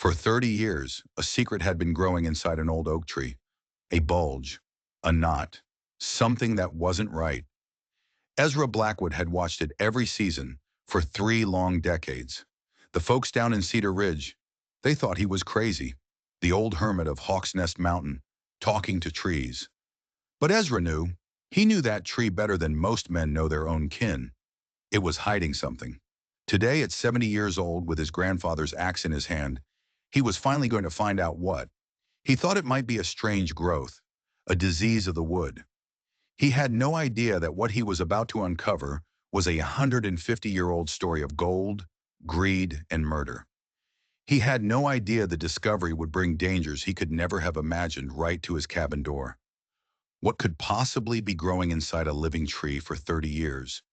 For 30 years, a secret had been growing inside an old oak tree. A bulge, a knot, something that wasn't right. Ezra Blackwood had watched it every season for 3 long decades. The folks down in Cedar Ridge, they thought he was crazy. The old hermit of Hawk's Nest Mountain, talking to trees. But Ezra knew. He knew that tree better than most men know their own kin. It was hiding something. Today, at 70 years old, with his grandfather's axe in his hand, he was finally going to find out what. He thought it might be a strange growth, a disease of the wood. He had no idea that what he was about to uncover was a 150-year-old story of gold, greed, and murder. He had no idea the discovery would bring dangers he could never have imagined right to his cabin door. What could possibly be growing inside a living tree for 30 years?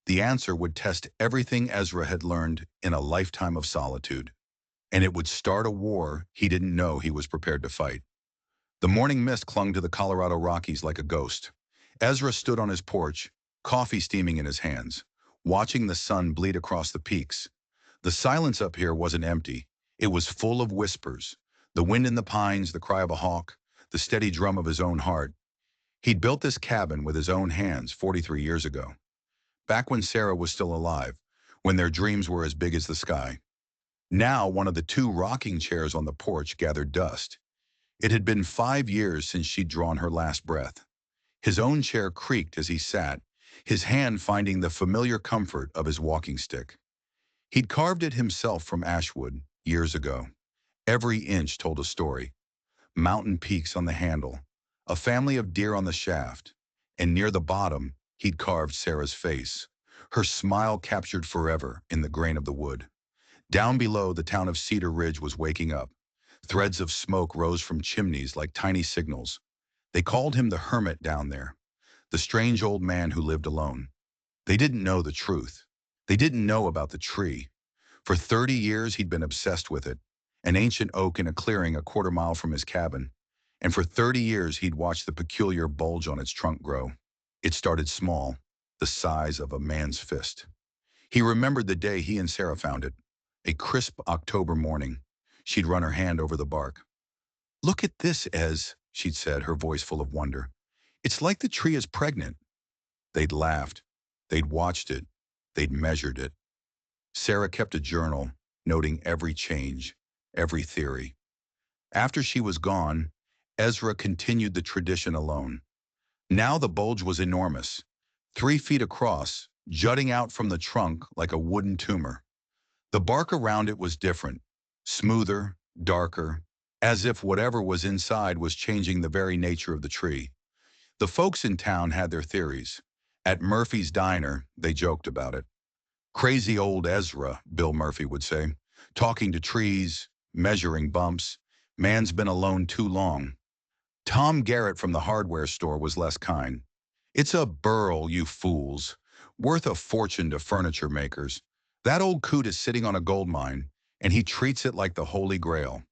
The answer would test everything Ezra had learned in a lifetime of solitude, and it would start a war he didn't know he was prepared to fight. The morning mist clung to the Colorado Rockies like a ghost. Ezra stood on his porch, coffee steaming in his hands, watching the sun bleed across the peaks. The silence up here wasn't empty. It was full of whispers. The wind in the pines, the cry of a hawk, the steady drum of his own heart. He'd built this cabin with his own hands 43 years ago, back when Sarah was still alive, when their dreams were as big as the sky. Now one of the two rocking chairs on the porch gathered dust. It had been 5 years since she'd drawn her last breath. His own chair creaked as he sat, his hand finding the familiar comfort of his walking stick. He'd carved it himself from ashwood years ago. Every inch told a story. Mountain peaks on the handle, a family of deer on the shaft, and near the bottom, he'd carved Sarah's face, her smile captured forever in the grain of the wood. Down below, the town of Cedar Ridge was waking up. Threads of smoke rose from chimneys like tiny signals. They called him the hermit down there, the strange old man who lived alone. They didn't know the truth. They didn't know about the tree. For 30 years, he'd been obsessed with it, an ancient oak in a clearing a quarter-mile from his cabin. And for 30 years, he'd watched the peculiar bulge on its trunk grow. It started small, the size of a man's fist. He remembered the day he and Sarah found it, a crisp October morning. She'd run her hand over the bark. "Look at this, Ez," she'd said, her voice full of wonder. "It's like the tree is pregnant." They'd laughed. They'd watched it. They'd measured it. Sarah kept a journal, noting every change, every theory. After she was gone, Ezra continued the tradition alone. Now the bulge was enormous, 3 feet across, jutting out from the trunk like a wooden tumor. The bark around it was different, smoother, darker, as if whatever was inside was changing the very nature of the tree. The folks in town had their theories. At Murphy's Diner, they joked about it. "Crazy old Ezra," Bill Murphy would say, "talking to trees, measuring bumps. Man's been alone too long." Tom Garrett from the hardware store was less kind. "It's a burl, you fools, worth a fortune to furniture makers. That old coot is sitting on a gold mine, and he treats it like the Holy Grail."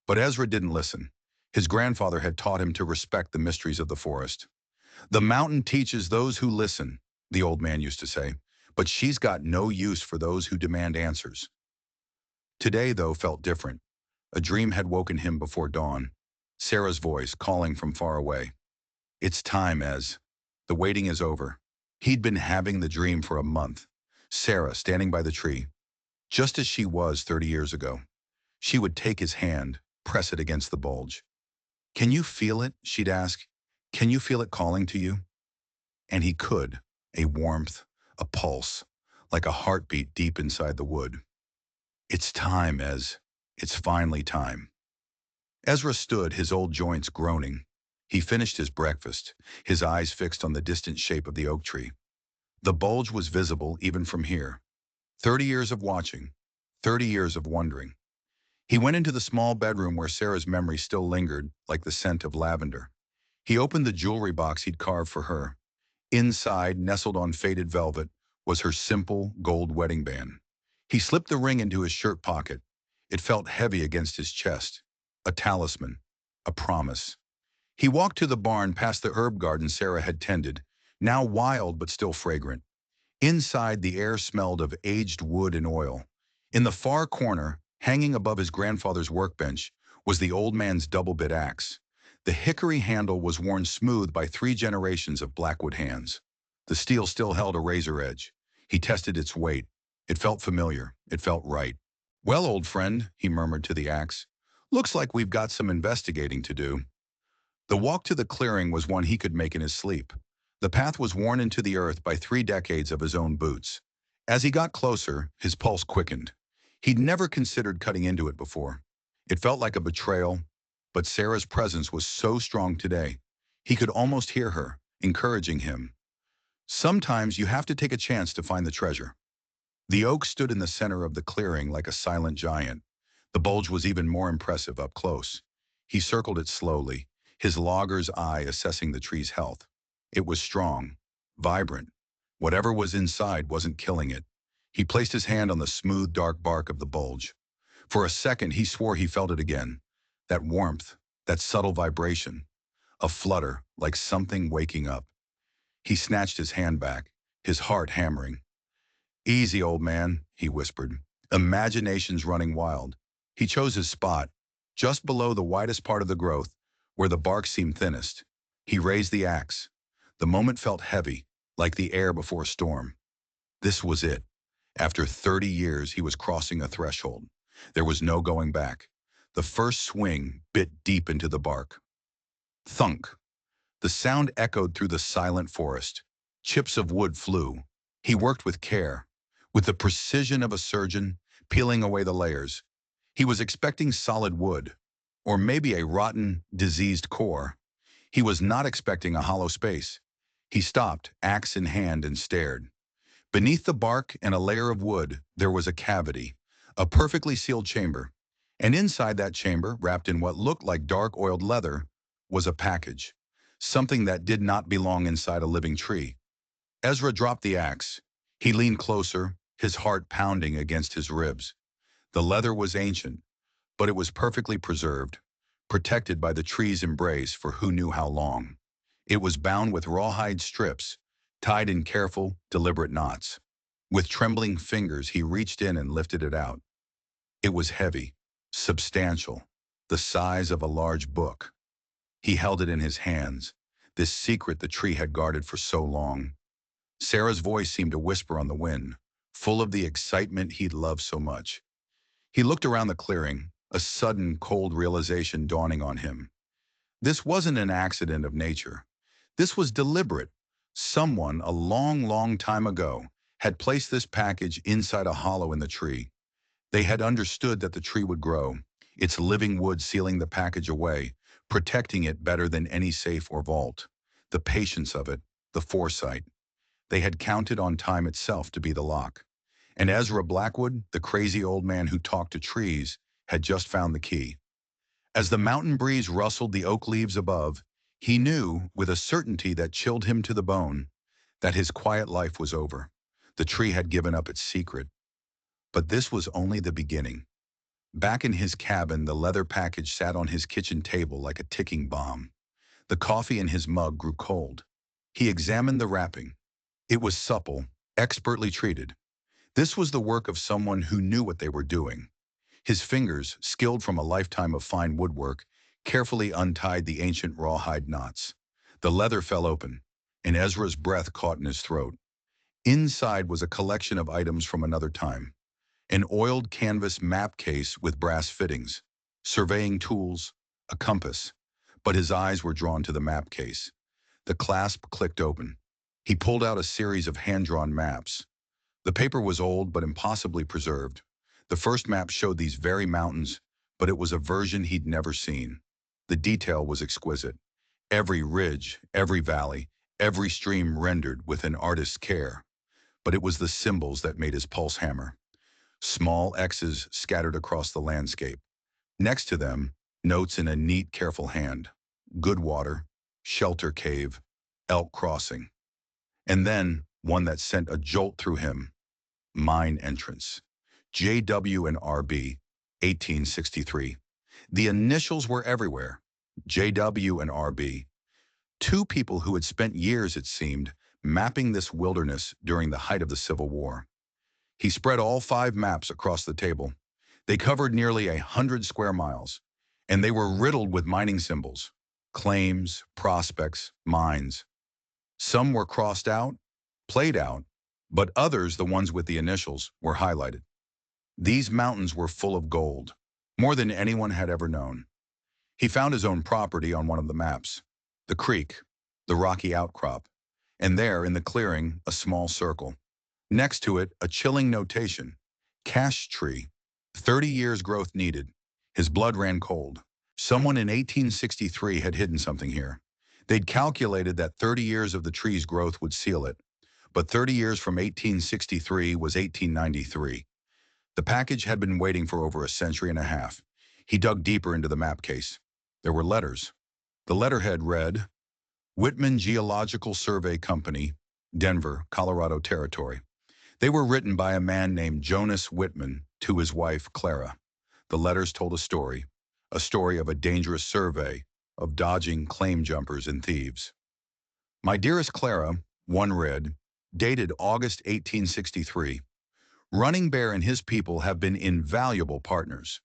But Ezra didn't listen. His grandfather had taught him to respect the mysteries of the forest. "The mountain teaches those who listen," the old man used to say, "but she's got no use for those who demand answers." Today, though, felt different. A dream had woken him before dawn. Sarah's voice calling from far away. "It's time, Ez. The waiting is over." He'd been having the dream for a month. Sarah standing by the tree, just as she was 30 years ago. She would take his hand, press it against the bulge. "Can you feel it?" she'd ask. "Can you feel it calling to you?" And he could, a warmth, a pulse, like a heartbeat deep inside the wood. "It's time, Ez. It's finally time." Ezra stood, his old joints groaning. He finished his breakfast, his eyes fixed on the distant shape of the oak tree. The bulge was visible even from here. 30 years of watching, 30 years of wondering. He went into the small bedroom where Sarah's memory still lingered, like the scent of lavender. He opened the jewelry box he'd carved for her. Inside, nestled on faded velvet, was her simple gold wedding band. He slipped the ring into his shirt pocket. It felt heavy against his chest. A talisman, a promise. He walked to the barn past the herb garden Sarah had tended, now wild but still fragrant. Inside, the air smelled of aged wood and oil. In the far corner, Hanging above his grandfather's workbench was the old man's double-bit axe. The hickory handle was worn smooth by 3 generations of Blackwood hands. The steel still held a razor edge. He tested its weight. It felt familiar. It felt right. "Well, old friend," he murmured to the axe, "looks like we've got some investigating to do." The walk to the clearing was one he could make in his sleep. The path was worn into the earth by 3 decades of his own boots. As he got closer, his pulse quickened. He'd never considered cutting into it before. It felt like a betrayal, but Sarah's presence was so strong today. He could almost hear her, encouraging him. Sometimes you have to take a chance to find the treasure. The oak stood in the center of the clearing like a silent giant. The bulge was even more impressive up close. He circled it slowly, his logger's eye assessing the tree's health. It was strong, vibrant. Whatever was inside wasn't killing it. He placed his hand on the smooth, dark bark of the bulge. For a second, he swore he felt it again. That warmth, that subtle vibration, a flutter like something waking up. He snatched his hand back, his heart hammering. "Easy, old man," he whispered. Imagination's running wild. He chose his spot, just below the widest part of the growth, where the bark seemed thinnest. He raised the axe. The moment felt heavy, like the air before a storm. This was it. After 30 years, he was crossing a threshold. There was no going back. The first swing bit deep into the bark. Thunk. The sound echoed through the silent forest. Chips of wood flew. He worked with care, with the precision of a surgeon, peeling away the layers. He was expecting solid wood, or maybe a rotten, diseased core. He was not expecting a hollow space. He stopped, axe in hand, and stared. Beneath the bark and a layer of wood, there was a cavity, a perfectly sealed chamber. And inside that chamber, wrapped in what looked like dark oiled leather, was a package, something that did not belong inside a living tree. Ezra dropped the axe. He leaned closer, his heart pounding against his ribs. The leather was ancient, but it was perfectly preserved, protected by the tree's embrace for who knew how long. It was bound with rawhide strips, tied in careful, deliberate knots. With trembling fingers, he reached in and lifted it out. It was heavy, substantial, the size of a large book. He held it in his hands, this secret the tree had guarded for so long. Sarah's voice seemed to whisper on the wind, full of the excitement he'd loved so much. He looked around the clearing, a sudden, cold realization dawning on him. This wasn't an accident of nature. This was deliberate. Someone, a long, long time ago, had placed this package inside a hollow in the tree. They had understood that the tree would grow, its living wood sealing the package away, protecting it better than any safe or vault. The patience of it, the foresight. They had counted on time itself to be the lock. And Ezra Blackwood, the crazy old man who talked to trees, had just found the key. As the mountain breeze rustled the oak leaves above, he knew, with a certainty that chilled him to the bone, that his quiet life was over. The tree had given up its secret. But this was only the beginning. Back in his cabin, the leather package sat on his kitchen table like a ticking bomb. The coffee in his mug grew cold. He examined the wrapping. It was supple, expertly treated. This was the work of someone who knew what they were doing. His fingers, skilled from a lifetime of fine woodwork, carefully untied the ancient rawhide knots. The leather fell open, and Ezra's breath caught in his throat. Inside was a collection of items from another time. An oiled canvas map case with brass fittings, surveying tools, a compass. But his eyes were drawn to the map case. The clasp clicked open. He pulled out a series of hand-drawn maps. The paper was old but impossibly preserved. The first map showed these very mountains, but it was a version he'd never seen. The detail was exquisite. Every ridge, every valley, every stream rendered with an artist's care. But it was the symbols that made his pulse hammer. Small X's scattered across the landscape. Next to them, notes in a neat, careful hand. Good water, shelter cave, elk crossing. And then, one that sent a jolt through him. Mine entrance. JW and RB, 1863. The initials were everywhere. JW and RB. Two people who had spent years, it seemed, mapping this wilderness during the height of the Civil War. He spread all 5 maps across the table. They covered nearly 100 square miles, and they were riddled with mining symbols, claims, prospects, mines. Some were crossed out, played out, but others, the ones with the initials, were highlighted. These mountains were full of gold, more than anyone had ever known. He found his own property on one of the maps, the creek, the rocky outcrop, and there, in the clearing, a small circle. Next to it, a chilling notation, cash tree, 30 years growth needed. His blood ran cold. Someone in 1863 had hidden something here. They'd calculated that 30 years of the tree's growth would seal it, but 30 years from 1863 was 1893. The package had been waiting for over a century and a half. He dug deeper into the map case. There were letters. The letterhead read, Whitman Geological Survey Company, Denver, Colorado Territory. They were written by a man named Jonas Whitman to his wife, Clara. The letters told a story of a dangerous survey, of dodging claim jumpers and thieves. My dearest Clara, one read, dated August 1863. Running Bear and his people have been invaluable partners.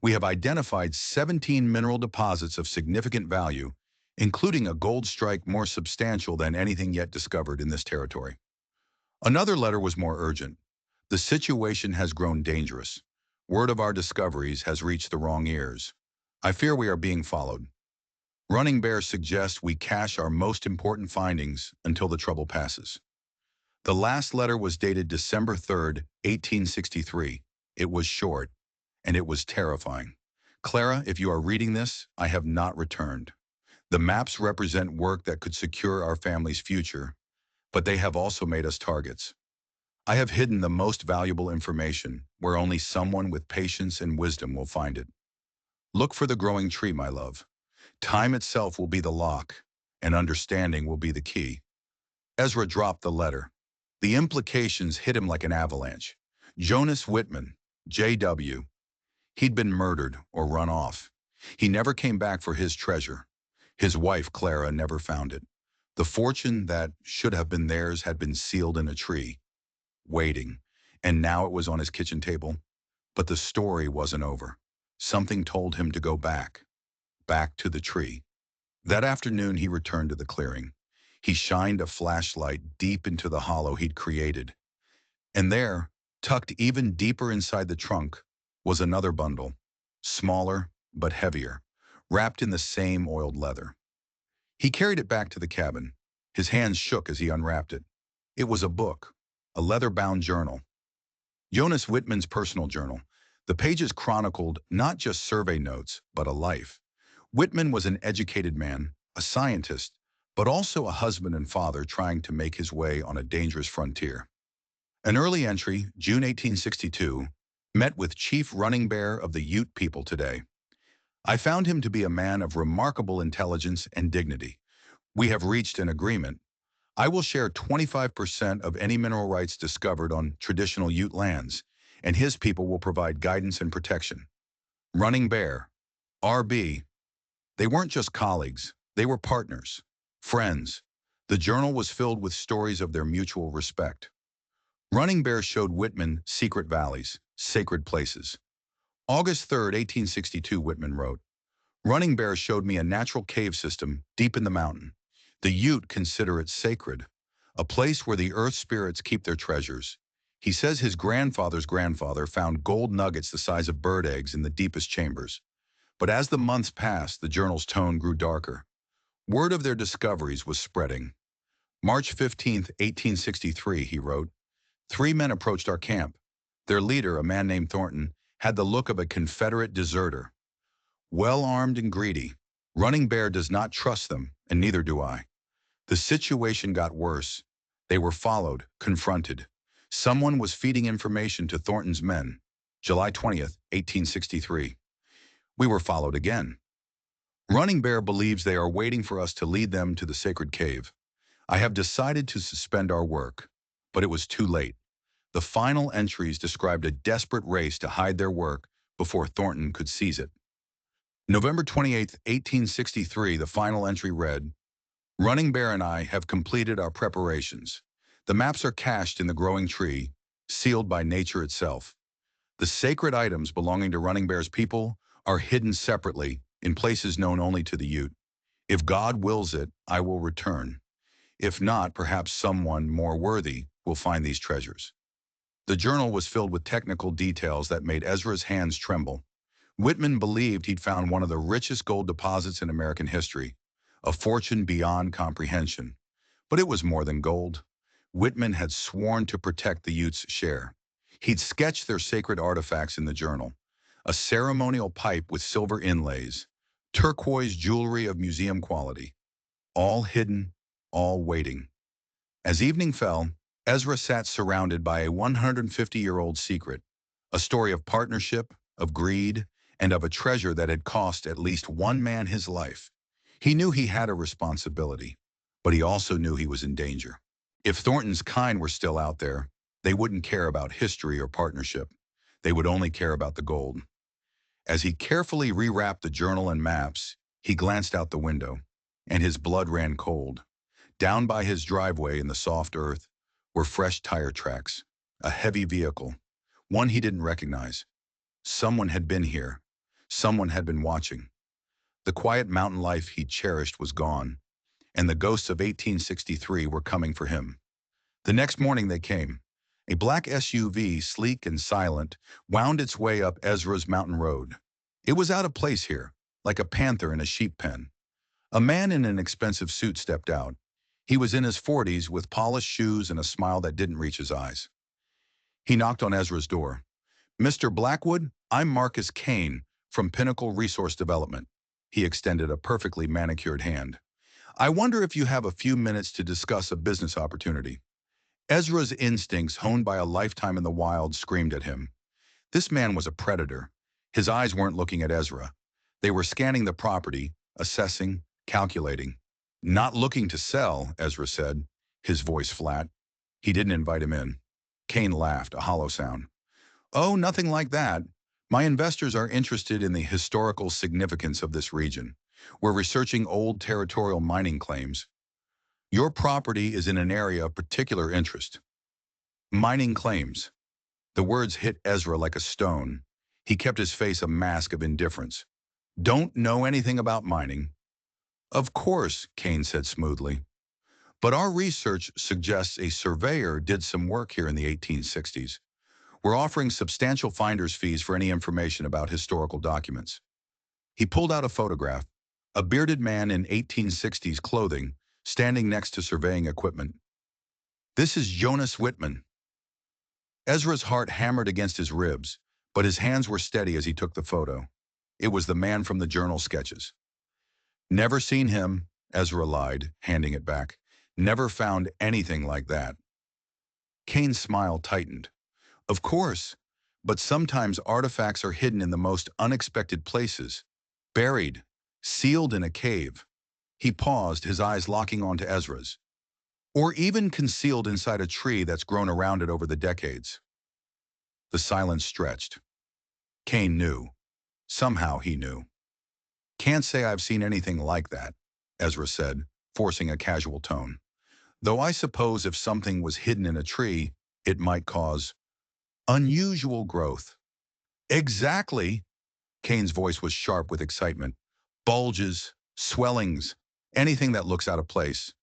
We have identified 17 mineral deposits of significant value, including a gold strike more substantial than anything yet discovered in this territory. Another letter was more urgent. The situation has grown dangerous. Word of our discoveries has reached the wrong ears. I fear we are being followed. Running Bear suggests we cache our most important findings until the trouble passes. The last letter was dated December 3rd, 1863. It was short, and it was terrifying. Clara, if you are reading this, I have not returned. The maps represent work that could secure our family's future, but they have also made us targets. I have hidden the most valuable information where only someone with patience and wisdom will find it. Look for the growing tree, my love. Time itself will be the lock, and understanding will be the key. Ezra dropped the letter. The implications hit him like an avalanche. Jonas Whitman, J.W. He'd been murdered or run off. He never came back for his treasure. His wife, Clara, never found it. The fortune that should have been theirs had been sealed in a tree, waiting, and now it was on his kitchen table. But the story wasn't over. Something told him to go back to the tree. That afternoon, he returned to the clearing. He shined a flashlight deep into the hollow he'd created. And there, tucked even deeper inside the trunk, was another bundle, smaller but heavier, wrapped in the same oiled leather. He carried it back to the cabin. His hands shook as he unwrapped it. It was a book, a leather-bound journal. Jonas Whitman's personal journal. The pages chronicled not just survey notes, but a life. Whitman was an educated man, a scientist, but also a husband and father trying to make his way on a dangerous frontier. An early entry, June 1862, met with Chief Running Bear of the Ute people today. I found him to be a man of remarkable intelligence and dignity. We have reached an agreement. I will share 25% of any mineral rights discovered on traditional Ute lands, and his people will provide guidance and protection. Running Bear, RB. They weren't just colleagues, they were partners, friends. The journal was filled with stories of their mutual respect. Running Bear showed Whitman secret valleys, sacred places. August 3rd, 1862, Whitman wrote, Running Bear showed me a natural cave system deep in the mountain. The Ute consider it sacred, a place where the earth spirits keep their treasures. He says his grandfather's grandfather found gold nuggets the size of bird eggs in the deepest chambers. But as the months passed, the journal's tone grew darker. Word of their discoveries was spreading. March 15th, 1863, he wrote, 3 men approached our camp. Their leader, a man named Thornton, had the look of a Confederate deserter. Well-armed and greedy, Running Bear does not trust them, and neither do I. The situation got worse. They were followed, confronted. Someone was feeding information to Thornton's men. July 20th, 1863. We were followed again. Running Bear believes they are waiting for us to lead them to the sacred cave. I have decided to suspend our work, but it was too late. The final entries described a desperate race to hide their work before Thornton could seize it. November 28th, 1863, the final entry read, Running Bear and I have completed our preparations. The maps are cached in the growing tree, sealed by nature itself. The sacred items belonging to Running Bear's people are hidden separately in places known only to the Ute. If God wills it, I will return. If not, perhaps someone more worthy will find these treasures. The journal was filled with technical details that made Ezra's hands tremble. Whitman believed he'd found one of the richest gold deposits in American history, a fortune beyond comprehension. But it was more than gold. Whitman had sworn to protect the Utes' share. He'd sketched their sacred artifacts in the journal, a ceremonial pipe with silver inlays, turquoise jewelry of museum quality, all hidden, all waiting. As evening fell, Ezra sat surrounded by a 150-year-old secret, a story of partnership, of greed, and of a treasure that had cost at least one man his life. He knew he had a responsibility, but he also knew he was in danger. If Thornton's kind were still out there, they wouldn't care about history or partnership. They would only care about the gold. As he carefully rewrapped the journal and maps, he glanced out the window, and his blood ran cold. Down by his driveway in the soft earth were fresh tire tracks, a heavy vehicle, one he didn't recognize. Someone had been here. Someone had been watching. The quiet mountain life he cherished was gone, and the ghosts of 1863 were coming for him. The next morning they came. A black SUV, sleek and silent, wound its way up Ezra's mountain road. It was out of place here, like a panther in a sheep pen. A man in an expensive suit stepped out. He was in his 40s with polished shoes and a smile that didn't reach his eyes. He knocked on Ezra's door. "Mr. Blackwood, I'm Marcus Kane from Pinnacle Resource Development." He extended a perfectly manicured hand. "I wonder if you have a few minutes to discuss a business opportunity." Ezra's instincts, honed by a lifetime in the wild, screamed at him. This man was a predator. His eyes weren't looking at Ezra. They were scanning the property, assessing, calculating. "Not looking to sell," Ezra said, his voice flat. He didn't invite him in. Kane laughed, a hollow sound. "Oh, nothing like that. My investors are interested in the historical significance of this region. We're researching old territorial mining claims. Your property is in an area of particular interest." Mining claims. The words hit Ezra like a stone. He kept his face a mask of indifference. "Don't know anything about mining." "Of course," Kane said smoothly. "But our research suggests a surveyor did some work here in the 1860s. We're offering substantial finder's fees for any information about historical documents." He pulled out a photograph, a bearded man in 1860s clothing, standing next to surveying equipment. "This is Jonas Whitman." Ezra's heart hammered against his ribs, but his hands were steady as he took the photo. It was the man from the journal sketches. "Never seen him," Ezra lied, handing it back. "Never found anything like that." Kane's smile tightened. "Of course, but sometimes artifacts are hidden in the most unexpected places. Buried, sealed in a cave." He paused, his eyes locking onto Ezra's. "Or even concealed inside a tree that's grown around it over the decades." The silence stretched. Kane knew. Somehow he knew. "Can't say I've seen anything like that," Ezra said, forcing a casual tone. "Though I suppose if something was hidden in a tree, it might cause unusual growth." "Exactly!" Kane's voice was sharp with excitement. "Bulges, swellings, anything that looks out of place."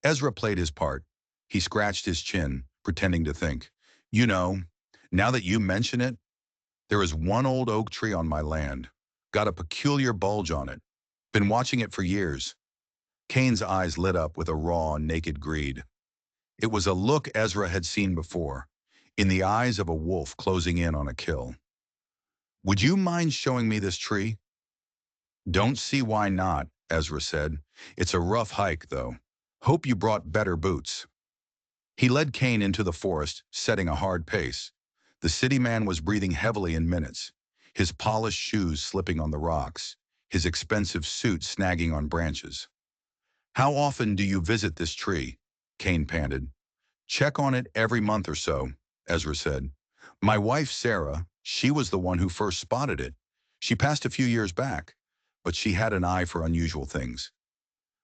Ezra played his part. He scratched his chin, pretending to think. "You know, now that you mention it, there is one old oak tree on my land. Got a peculiar bulge on it. Been watching it for years." Kane's eyes lit up with a raw, naked greed. It was a look Ezra had seen before, in the eyes of a wolf closing in on a kill. "Would you mind showing me this tree?" "Don't see why not," Ezra said. "It's a rough hike, though. Hope you brought better boots." He led Kane into the forest, setting a hard pace. The city man was breathing heavily in minutes, his polished shoes slipping on the rocks, his expensive suit snagging on branches. "How often do you visit this tree?" Kane panted. "Check on it every month or so," Ezra said. "My wife, Sarah, she was the one who first spotted it. She passed a few years back, but she had an eye for unusual things."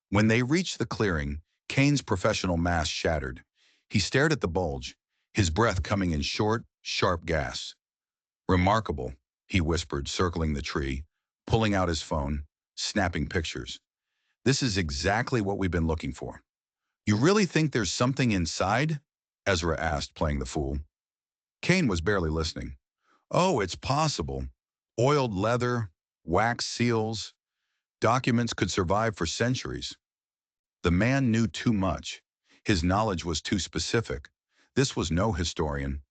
When they reached the clearing, Kane's professional mask shattered. He stared at the bulge, his breath coming in short, sharp gasps. Remarkable, he whispered, circling the tree, pulling out his phone, snapping pictures. This is exactly what we've been looking for. You really think there's something inside? Ezra asked, playing the fool. Kane was barely listening. Oh, it's possible. Oiled leather, wax seals, documents could survive for centuries. The man knew too much. His knowledge was too specific. This was no historian.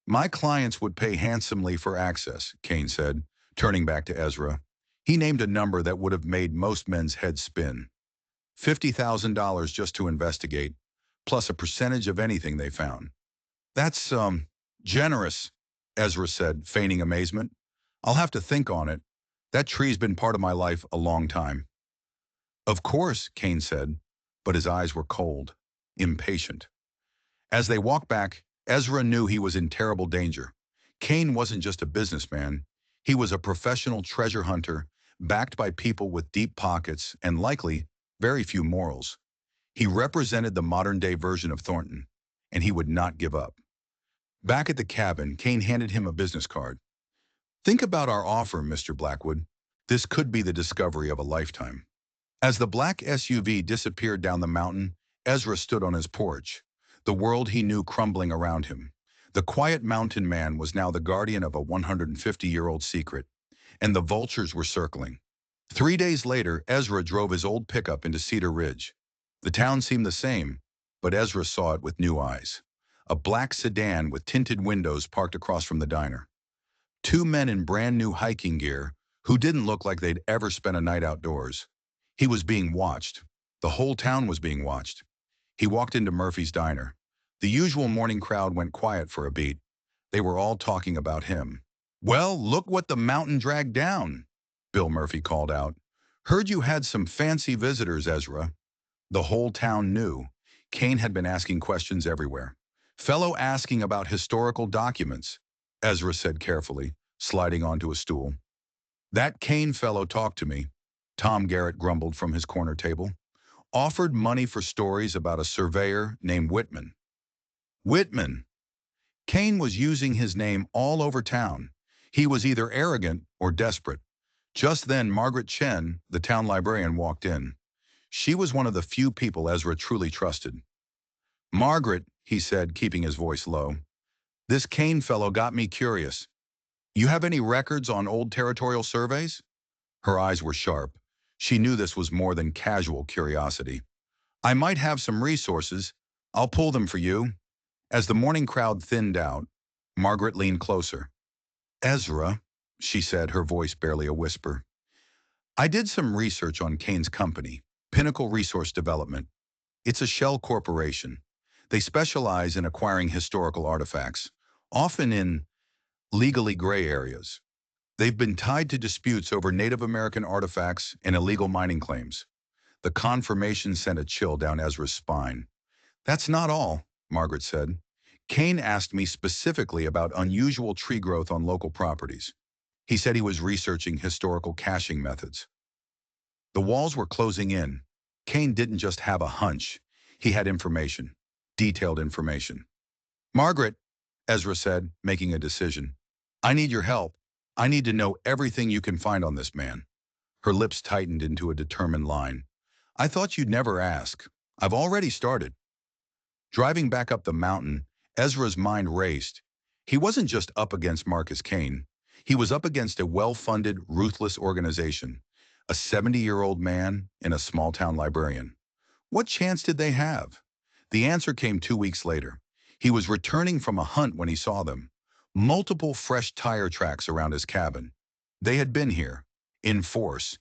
My clients would pay handsomely for access, Kane said, turning back to Ezra. He named a number that would have made most men's heads spin. $50,000 just to investigate, plus a percentage of anything they found. That's, generous, Ezra said, feigning amazement. I'll have to think on it. That tree's been part of my life a long time. Of course, Kane said, but his eyes were cold, impatient. As they walked back, Ezra knew he was in terrible danger. Kane wasn't just a businessman. He was a professional treasure hunter, backed by people with deep pockets and likely very few morals. He represented the modern-day version of Thornton, and he would not give up. Back at the cabin, Kane handed him a business card. Think about our offer, Mr. Blackwood. This could be the discovery of a lifetime. As the black SUV disappeared down the mountain, Ezra stood on his porch, the world he knew crumbling around him. The quiet mountain man was now the guardian of a 150-year-old secret, and the vultures were circling. 3 days later, Ezra drove his old pickup into Cedar Ridge. The town seemed the same, but Ezra saw it with new eyes. A black sedan with tinted windows parked across from the diner. Two men in brand new hiking gear, who didn't look like they'd ever spent a night outdoors. He was being watched. The whole town was being watched. He walked into Murphy's diner. The usual morning crowd went quiet for a beat. They were all talking about him. Well, look what the mountain dragged down, Bill Murphy called out. Heard you had some fancy visitors, Ezra. The whole town knew. Kane had been asking questions everywhere. Fellow asking about historical documents, Ezra said carefully, sliding onto a stool. That Kane fellow talked to me, Tom Garrett grumbled from his corner table. Offered money for stories about a surveyor named Whitman. Whitman! Kane was using his name all over town. He was either arrogant or desperate. Just then, Margaret Chen, the town librarian, walked in. She was one of the few people Ezra truly trusted. Margaret, he said, keeping his voice low, this Kane fellow got me curious. You have any records on old territorial surveys? Her eyes were sharp. She knew this was more than casual curiosity. I might have some resources. I'll pull them for you. As the morning crowd thinned out, Margaret leaned closer. Ezra, she said, her voice barely a whisper. I did some research on Kane's company, Pinnacle Resource Development. It's a shell corporation. They specialize in acquiring historical artifacts, often in legally gray areas. They've been tied to disputes over Native American artifacts and illegal mining claims. The confirmation sent a chill down Ezra's spine. That's not all, Margaret said. Kane asked me specifically about unusual tree growth on local properties. He said he was researching historical caching methods. The walls were closing in. Kane didn't just have a hunch. He had information, detailed information. Margaret, Ezra said, making a decision. I need your help. I need to know everything you can find on this man. Her lips tightened into a determined line. I thought you'd never ask. I've already started. Driving back up the mountain, Ezra's mind raced. He wasn't just up against Marcus Kane. He was up against a well-funded, ruthless organization, a 70-year-old man and a small-town librarian. What chance did they have? The answer came 2 weeks later. He was returning from a hunt when he saw them. Multiple fresh tire tracks around his cabin. They had been here, in force.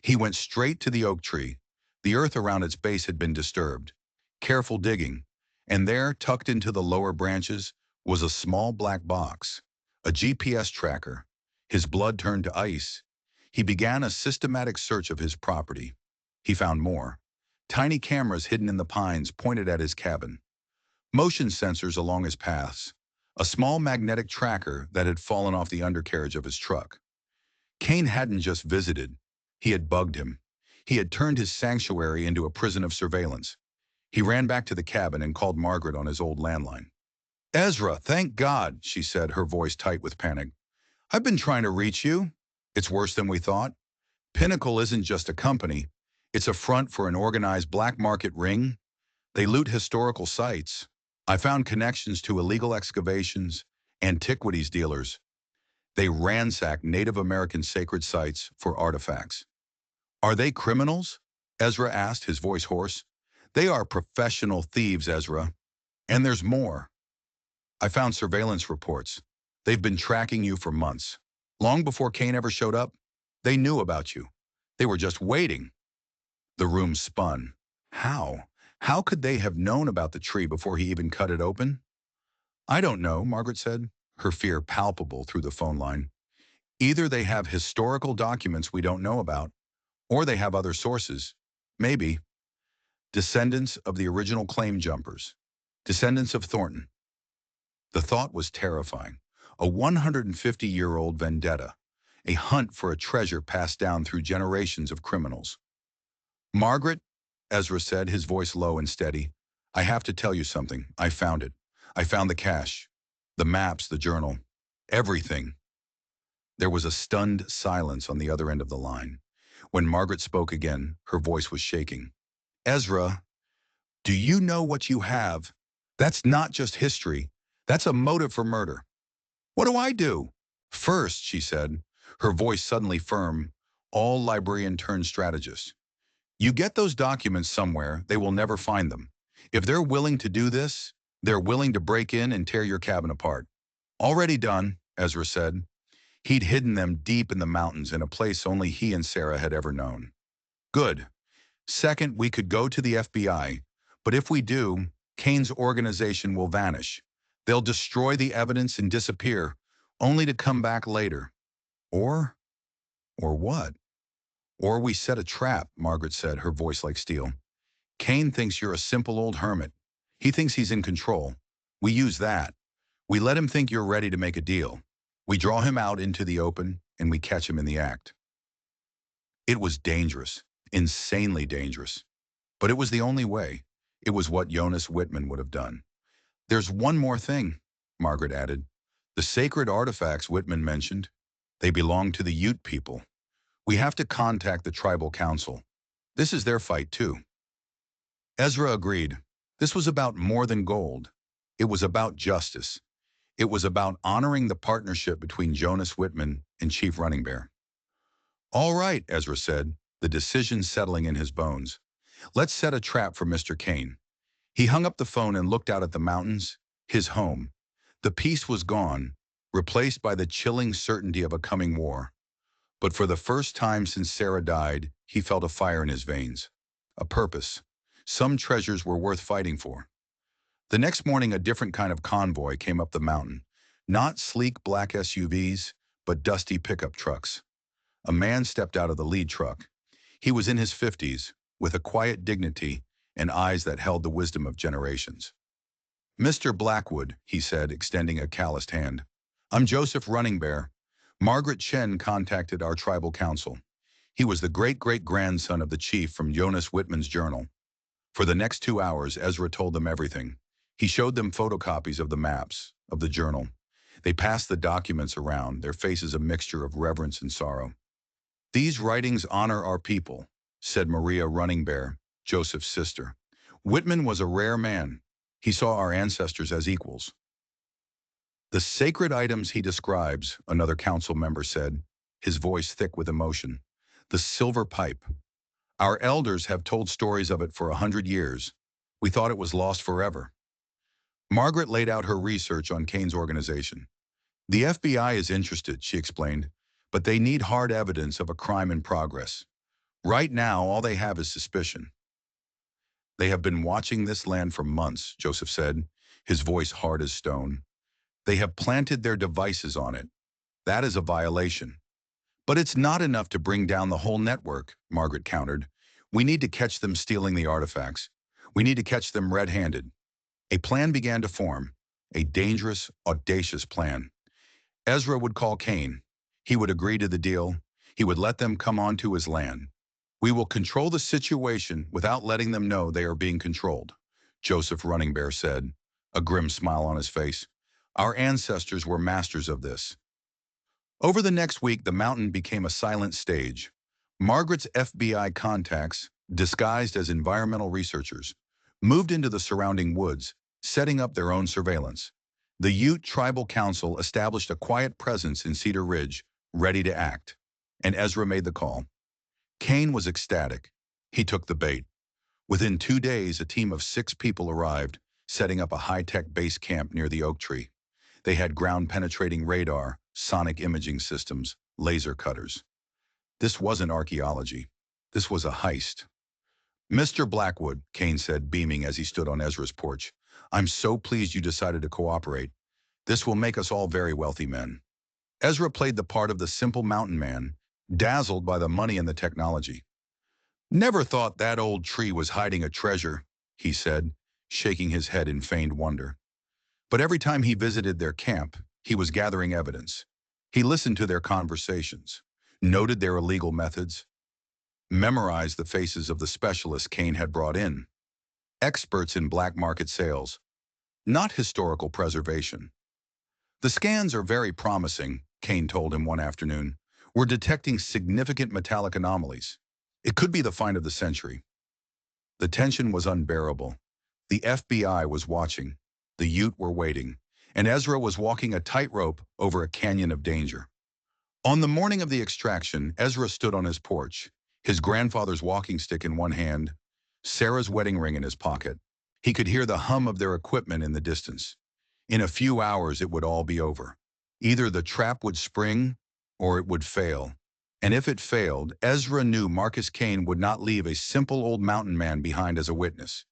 He went straight to the oak tree. The earth around its base had been disturbed. Careful digging. And there, tucked into the lower branches, was a small black box, a GPS tracker. His blood turned to ice. He began a systematic search of his property. He found more. Tiny cameras hidden in the pines pointed at his cabin. Motion sensors along his paths. A small magnetic tracker that had fallen off the undercarriage of his truck. Kane hadn't just visited. He had bugged him. He had turned his sanctuary into a prison of surveillance. He ran back to the cabin and called Margaret on his old landline. Ezra, thank God, she said, her voice tight with panic. I've been trying to reach you. It's worse than we thought. Pinnacle isn't just a company. It's a front for an organized black market ring. They loot historical sites. I found connections to illegal excavations, antiquities dealers. They ransack Native American sacred sites for artifacts. Are they criminals? Ezra asked, his voice hoarse. They are professional thieves, Ezra. And there's more. I found surveillance reports. They've been tracking you for months. Long before Kane ever showed up, they knew about you. They were just waiting. The room spun. How? How could they have known about the tree before he even cut it open? I don't know, Margaret said, her fear palpable through the phone line. Either they have historical documents we don't know about, or they have other sources. Maybe. Descendants of the original claim jumpers. Descendants of Thornton. The thought was terrifying. A 150-year-old vendetta. A hunt for a treasure passed down through generations of criminals. Margaret, Ezra said, his voice low and steady, I have to tell you something. I found it. I found the cache. The maps, the journal. Everything. There was a stunned silence on the other end of the line. When Margaret spoke again, her voice was shaking. Ezra, do you know what you have? That's not just history. That's a motive for murder. What do I do? First, she said, her voice suddenly firm, all librarian turned strategist. You get those documents somewhere, they will never find them. If they're willing to do this, they're willing to break in and tear your cabin apart. Already done, Ezra said. He'd hidden them deep in the mountains in a place only he and Sarah had ever known. Good. Second, we could go to the FBI, but if we do, Kane's organization will vanish. They'll destroy the evidence and disappear, only to come back later. Or what? Or we set a trap, Margaret said, her voice like steel. Kane thinks you're a simple old hermit. He thinks he's in control. We use that. We let him think you're ready to make a deal. We draw him out into the open, and we catch him in the act. It was dangerous, insanely dangerous. But it was the only way. It was what Jonas Whitman would have done. There's one more thing, Margaret added. The sacred artifacts Whitman mentioned, they belong to the Ute people. We have to contact the tribal council. This is their fight too. Ezra agreed. This was about more than gold. It was about justice. It was about honoring the partnership between Jonas Whitman and Chief Running Bear. All right, Ezra said, the decision settling in his bones. Let's set a trap for Mr. Kane. He hung up the phone and looked out at the mountains, his home. The peace was gone, replaced by the chilling certainty of a coming war. But for the first time since Sarah died, he felt a fire in his veins. A purpose. Some treasures were worth fighting for. The next morning, a different kind of convoy came up the mountain. Not sleek black SUVs, but dusty pickup trucks. A man stepped out of the lead truck. He was in his 50s, with a quiet dignity and eyes that held the wisdom of generations. Mr. Blackwood, he said, extending a calloused hand. I'm Joseph Running Bear. Margaret Chen contacted our tribal council. He was the great-great-grandson of the chief from Jonas Whitman's journal. For the next 2 hours, Ezra told them everything. He showed them photocopies of the maps, of the journal. They passed the documents around, their faces a mixture of reverence and sorrow. These writings honor our people, said Maria Running Bear, Joseph's sister. Whitman was a rare man. He saw our ancestors as equals. The sacred items he describes, another council member said, his voice thick with emotion. The silver pipe. Our elders have told stories of it for 100 years. We thought it was lost forever. Margaret laid out her research on Kane's organization. The FBI is interested, she explained, but they need hard evidence of a crime in progress. Right now, all they have is suspicion. They have been watching this land for months, Joseph said, his voice hard as stone. They have planted their devices on it. That is a violation. But it's not enough to bring down the whole network, Margaret countered. We need to catch them stealing the artifacts. We need to catch them red-handed. A plan began to form, a dangerous, audacious plan. Ezra would call Kane. He would agree to the deal. He would let them come onto his land. We will control the situation without letting them know they are being controlled, Joseph Running Bear said, a grim smile on his face. Our ancestors were masters of this. Over the next week, the mountain became a silent stage. Margaret's FBI contacts, disguised as environmental researchers, moved into the surrounding woods, setting up their own surveillance. The Ute Tribal Council established a quiet presence in Cedar Ridge, ready to act. And Ezra made the call. Kane was ecstatic. He took the bait. Within 2 days, a team of 6 people arrived, setting up a high-tech base camp near the oak tree. They had ground-penetrating radar, sonic imaging systems, laser cutters. This wasn't archaeology. This was a heist. Mr. Blackwood, Kane said, beaming as he stood on Ezra's porch. I'm so pleased you decided to cooperate. This will make us all very wealthy men. Ezra played the part of the simple mountain man, dazzled by the money and the technology. Never thought that old tree was hiding a treasure, he said, shaking his head in feigned wonder. But every time he visited their camp, he was gathering evidence. He listened to their conversations, noted their illegal methods, memorized the faces of the specialists Kane had brought in, experts in black market sales, not historical preservation. The scans are very promising, Kane told him one afternoon. We're detecting significant metallic anomalies. It could be the find of the century. The tension was unbearable. The FBI was watching. The Ute were waiting. And Ezra was walking a tightrope over a canyon of danger. On the morning of the extraction, Ezra stood on his porch, his grandfather's walking stick in one hand, Sarah's wedding ring in his pocket. He could hear the hum of their equipment in the distance. In a few hours, it would all be over. Either the trap would spring or it would fail. And if it failed, Ezra knew Marcus Kane would not leave a simple old mountain man behind as a witness.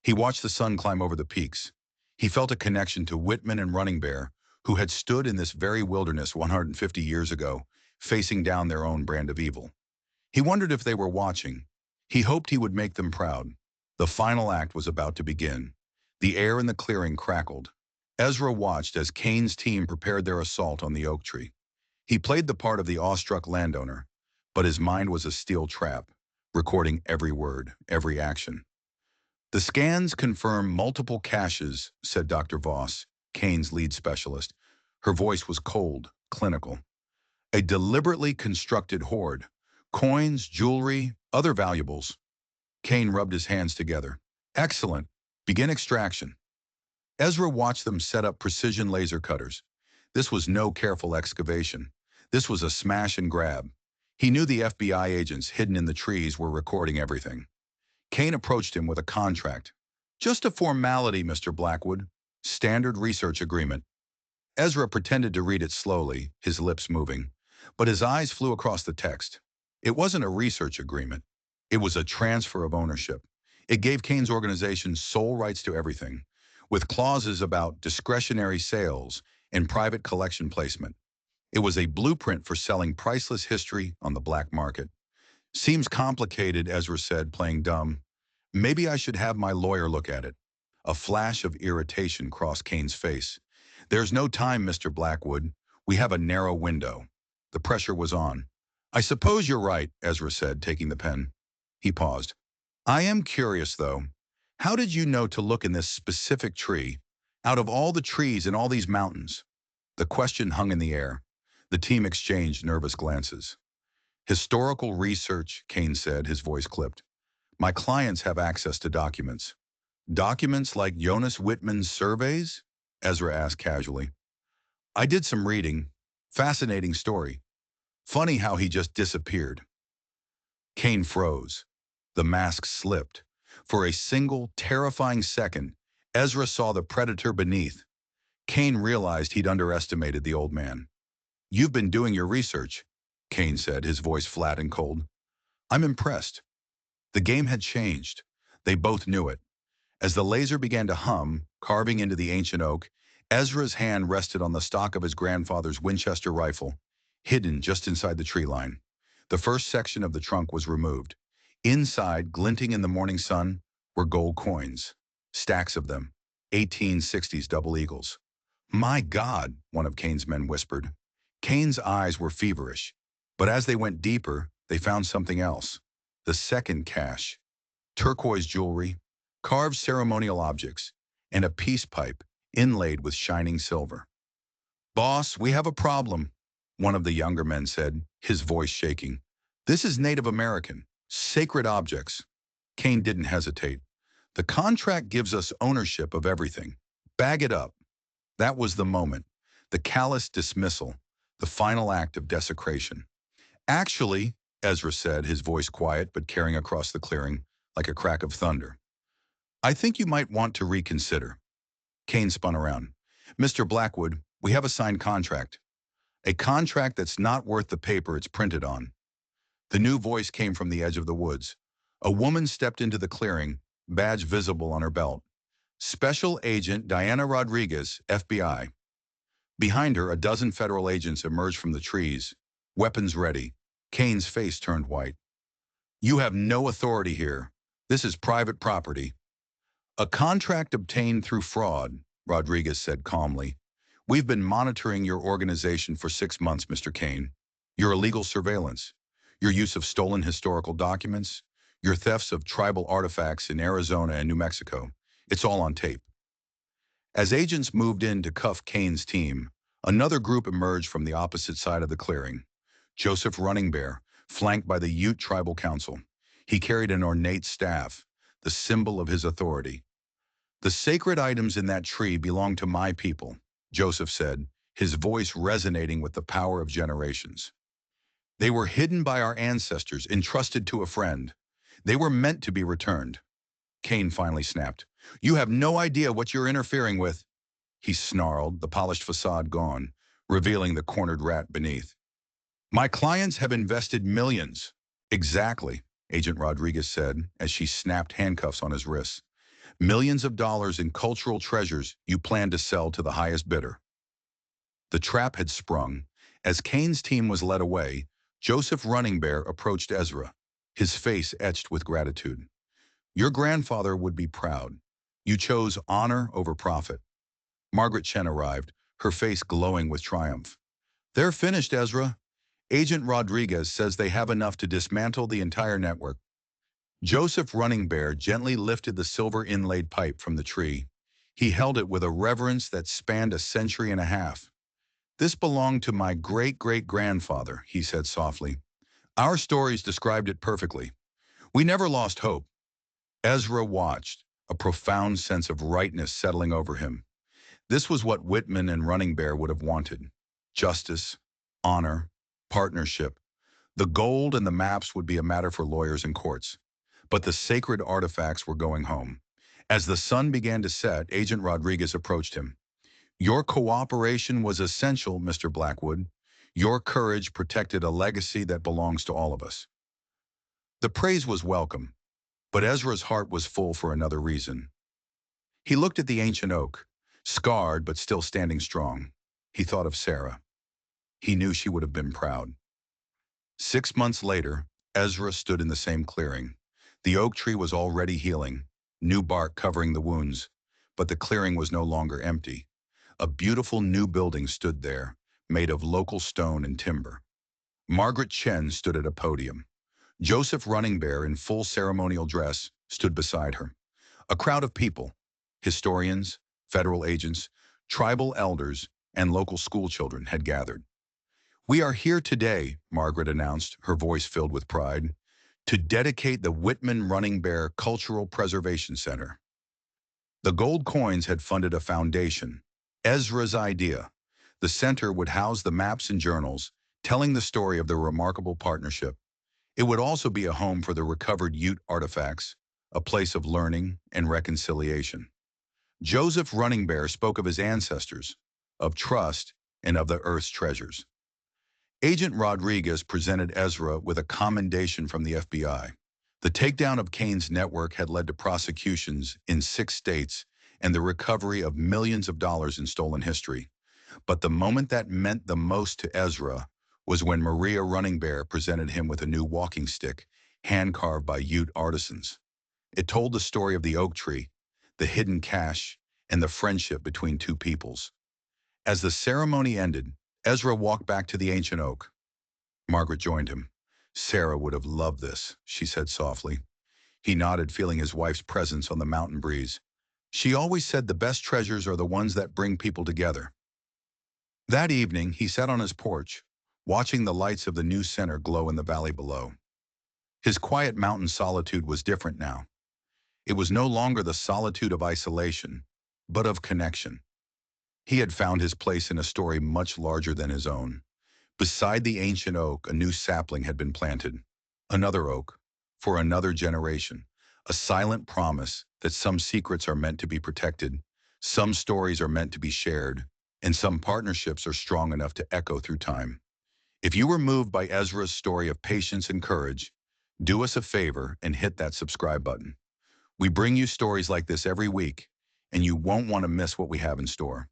He watched the sun climb over the peaks. He felt a connection to Whitman and Running Bear, who had stood in this very wilderness 150 years ago, facing down their own brand of evil. He wondered if they were watching. He hoped he would make them proud. The final act was about to begin. The air in the clearing crackled. Ezra watched as Kane's team prepared their assault on the oak tree. He played the part of the awestruck landowner, but his mind was a steel trap, recording every word, every action. The scans confirm multiple caches, said Dr. Voss, Kane's lead specialist. Her voice was cold, clinical. A deliberately constructed hoard. Coins, jewelry, other valuables. Kane rubbed his hands together. Excellent. Begin extraction. Ezra watched them set up precision laser cutters. This was no careful excavation. This was a smash and grab. He knew the FBI agents hidden in the trees were recording everything. Kane approached him with a contract. Just a formality, Mr. Blackwood. Standard research agreement. Ezra pretended to read it slowly, his lips moving, but his eyes flew across the text. It wasn't a research agreement. It was a transfer of ownership. It gave Kane's organization sole rights to everything, with clauses about discretionary sales and private collection placement. It was a blueprint for selling priceless history on the black market. Seems complicated, Ezra said, playing dumb. Maybe I should have my lawyer look at it. A flash of irritation crossed Kane's face. There's no time, Mr. Blackwood. We have a narrow window. The pressure was on. I suppose you're right, Ezra said, taking the pen. He paused. I am curious, though. How did you know to look in this specific tree, out of all the trees in all these mountains? The question hung in the air. The team exchanged nervous glances. Historical research, Kane said, his voice clipped. My clients have access to documents. Documents like Jonas Whitman's surveys? Ezra asked casually. I did some reading. Fascinating story. Funny how he just disappeared. Kane froze. The mask slipped. For a single, terrifying second, Ezra saw the predator beneath. Kane realized he'd underestimated the old man. You've been doing your research, Kane said, his voice flat and cold. I'm impressed. The game had changed. They both knew it. As the laser began to hum, carving into the ancient oak, Ezra's hand rested on the stock of his grandfather's Winchester rifle, hidden just inside the tree line. The first section of the trunk was removed. Inside, glinting in the morning sun, were gold coins. Stacks of them. 1860s double eagles. My God, one of Kane's men whispered. Kane's eyes were feverish. But as they went deeper, they found something else. The second cache. Turquoise jewelry, carved ceremonial objects, and a peace pipe inlaid with shining silver. Boss, we have a problem. One of the younger men said, his voice shaking. This is Native American. Sacred objects. Kane didn't hesitate. The contract gives us ownership of everything. Bag it up. That was the moment. The callous dismissal. The final act of desecration. Actually, Ezra said, his voice quiet but carrying across the clearing like a crack of thunder. I think you might want to reconsider. Kane spun around. Mr. Blackwood, we have a signed contract. A contract that's not worth the paper it's printed on. The new voice came from the edge of the woods. A woman stepped into the clearing, badge visible on her belt. Special Agent Diana Rodriguez, FBI. Behind her, a dozen federal agents emerged from the trees, weapons ready. Kane's face turned white. You have no authority here. This is private property. A contract obtained through fraud, Rodriguez said calmly. We've been monitoring your organization for 6 months, Mr. Kane. Your illegal surveillance, your use of stolen historical documents, your thefts of tribal artifacts in Arizona and New Mexico. It's all on tape. As agents moved in to cuff Kane's team, another group emerged from the opposite side of the clearing. Joseph Running Bear, flanked by the Ute Tribal Council. He carried an ornate staff, the symbol of his authority. The sacred items in that tree belong to my people, Joseph said, his voice resonating with the power of generations. They were hidden by our ancestors, entrusted to a friend. They were meant to be returned. Kane finally snapped. You have no idea what you're interfering with. He snarled, the polished facade gone, revealing the cornered rat beneath. My clients have invested millions. Exactly, Agent Rodriguez said as she snapped handcuffs on his wrists. Millions of dollars in cultural treasures you plan to sell to the highest bidder. The trap had sprung. As Kane's team was led away, Joseph Running Bear approached Ezra, his face etched with gratitude. Your grandfather would be proud. You chose honor over profit. Margaret Chen arrived, her face glowing with triumph. They're finished, Ezra. Agent Rodriguez says they have enough to dismantle the entire network. Joseph Running Bear gently lifted the silver inlaid pipe from the tree. He held it with a reverence that spanned a century and a half. This belonged to my great-great-grandfather, he said softly. Our stories described it perfectly. We never lost hope. Ezra watched, a profound sense of rightness settling over him. This was what Whitman and Running Bear would have wanted. Justice, honor, partnership. The gold and the maps would be a matter for lawyers and courts. But the sacred artifacts were going home. As the sun began to set, Agent Rodriguez approached him. Your cooperation was essential, Mr. Blackwood. Your courage protected a legacy that belongs to all of us. The praise was welcome, but Ezra's heart was full for another reason. He looked at the ancient oak, scarred but still standing strong. He thought of Sarah. He knew she would have been proud. 6 months later, Ezra stood in the same clearing. The oak tree was already healing, new bark covering the wounds, but the clearing was no longer empty. A beautiful new building stood there, made of local stone and timber. Margaret Chen stood at a podium. Joseph Running Bear, in full ceremonial dress, stood beside her. A crowd of people, historians, federal agents, tribal elders, and local schoolchildren had gathered. We are here today, Margaret announced, her voice filled with pride, to dedicate the Whitman Running Bear Cultural Preservation Center. The gold coins had funded a foundation, Ezra's idea. The center would house the maps and journals, telling the story of the remarkable partnership. It would also be a home for the recovered Ute artifacts, a place of learning and reconciliation. Joseph Running Bear spoke of his ancestors, of trust, and of the Earth's treasures. Agent Rodriguez presented Ezra with a commendation from the FBI. The takedown of Kane's network had led to prosecutions in 6 states and the recovery of millions of dollars in stolen history. But the moment that meant the most to Ezra was when Maria Running Bear presented him with a new walking stick, hand-carved by Ute artisans. It told the story of the oak tree, the hidden cache, and the friendship between two peoples. As the ceremony ended, Ezra walked back to the ancient oak. Margaret joined him. Sarah would have loved this, she said softly. He nodded, feeling his wife's presence on the mountain breeze. She always said the best treasures are the ones that bring people together. That evening, he sat on his porch, watching the lights of the new center glow in the valley below. His quiet mountain solitude was different now. It was no longer the solitude of isolation, but of connection. He had found his place in a story much larger than his own. Beside the ancient oak, a new sapling had been planted. Another oak, for another generation. A silent promise that some secrets are meant to be protected, some stories are meant to be shared, and some partnerships are strong enough to echo through time. If you were moved by Ezra's story of patience and courage, do us a favor and hit that subscribe button. We bring you stories like this every week, and you won't want to miss what we have in store.